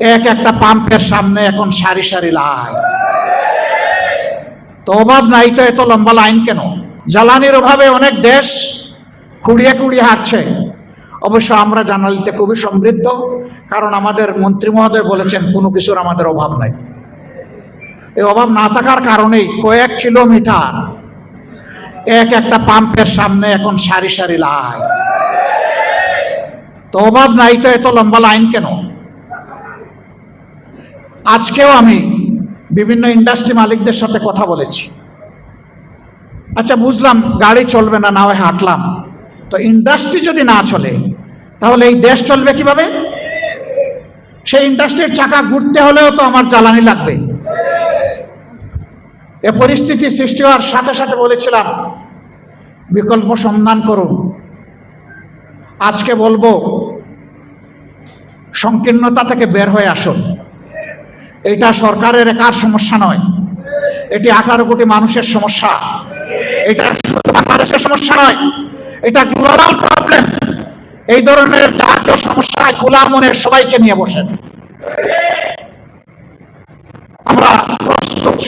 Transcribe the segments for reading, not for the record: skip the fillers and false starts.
এক একটা পাম্পের সামনে এখন সারি সারি লাইন। তো অভাব নাই তো এত লম্বা লাইন কেন? জ্বালানির অভাবে অনেক দেশ খুঁড়িয়ে খুঁড়িয়ে হাঁটছে। অবশ্য আমরা জ্বালানিতে খুবই সমৃদ্ধ, কারণ আমাদের মন্ত্রী মহোদয় বলেছেন কোনো কিছুর আমাদের অভাব নাই। এই অভাব না থাকার কারণেই কয়েক কিলোমিটার এক একটা পাম্পের সামনে এখন সারি সারি লাইন। তো অভাব নাই তো এত লম্বা লাইন কেন? আজকেও আমি বিভিন্ন ইন্ডাস্ট্রি মালিকদের সাথে কথা বলেছি। আচ্ছা, বুঝলাম গাড়ি চলবে না, না হয় হাঁটলাম। তো ইন্ডাস্ট্রি যদি না চলে তাহলে এই দেশ চলবে কিভাবে? সেই ইন্ডাস্ট্রির চাকা ঘুরতে হলেও তো আমার জ্বালানি লাগবে। এ পরিস্থিতি সৃষ্টি হওয়ার সাথে সাথে বলেছিলাম বিকল্প সন্ধান করুন। আজকে বলবো সংকীর্ণতা থেকে বের হয়ে আসুন। এটা সরকারের একার সমস্যা নয়, এটি 18 কোটি মানুষের সমস্যা। এটা শুধু বাংলাদেশের সমস্যা নয়, এটা গ্লোবাল প্রবলেম। এই ধরনের জাতীয় সমস্যায় খোলা মনের সবাইকে নিয়ে বসেন। আমরা প্রস্তুত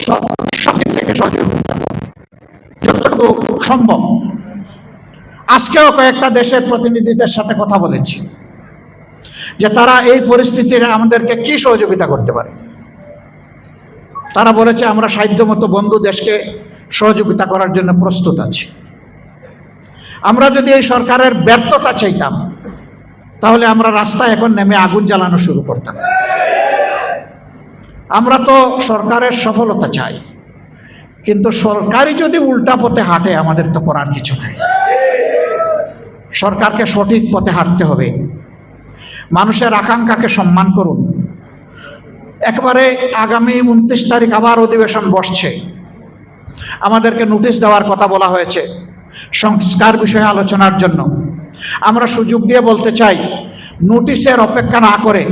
সব দিক থেকে সহযোগিতা যতটুকু সম্ভব। আজকেও কয়েকটা দেশের প্রতিনিধিদের সাথে কথা বলেছি যে তারা এই পরিস্থিতিতে আমাদেরকে কি সহযোগিতা করতে পারে। তারা বলেছে আমরা সাধ্যমতো বন্ধু দেশকে সহযোগিতা করার জন্য প্রস্তুত আছি। আমরা যদি এই সরকারের ব্যর্থতা চাইতাম তাহলে আমরা রাস্তায় এখন নেমে আগুন জ্বালানো শুরু করতাম। আমরা তো সরকারের সফলতা চাই, কিন্তু সরকারই যদি উল্টা পথে হাঁটে আমাদের তো করার কিছু নাই। সরকারকে সঠিক পথে হাঁটতে হবে। মানুষের আকাঙ্ক্ষাকে সম্মান করুন। একবারে আগামী 29 তারিখ আবার অধিবেশন বসছে। আমাদেরকে নোটিশ দেওয়ার কথা বলা হয়েছে সংস্কার বিষয়ে আলোচনার জন্য। আমরা সুযোগ দিয়ে বলতে চাই, নোটিশের অপেক্ষা না করে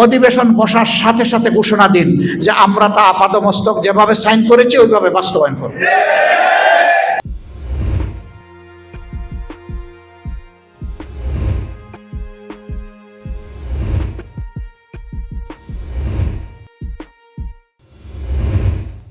অধিবেশন বসার সাথে সাথে ঘোষণা দিন যে আমরা তা আপাদমস্তক যেভাবে সাইন করেছি ওইভাবে বাস্তবায়ন করব।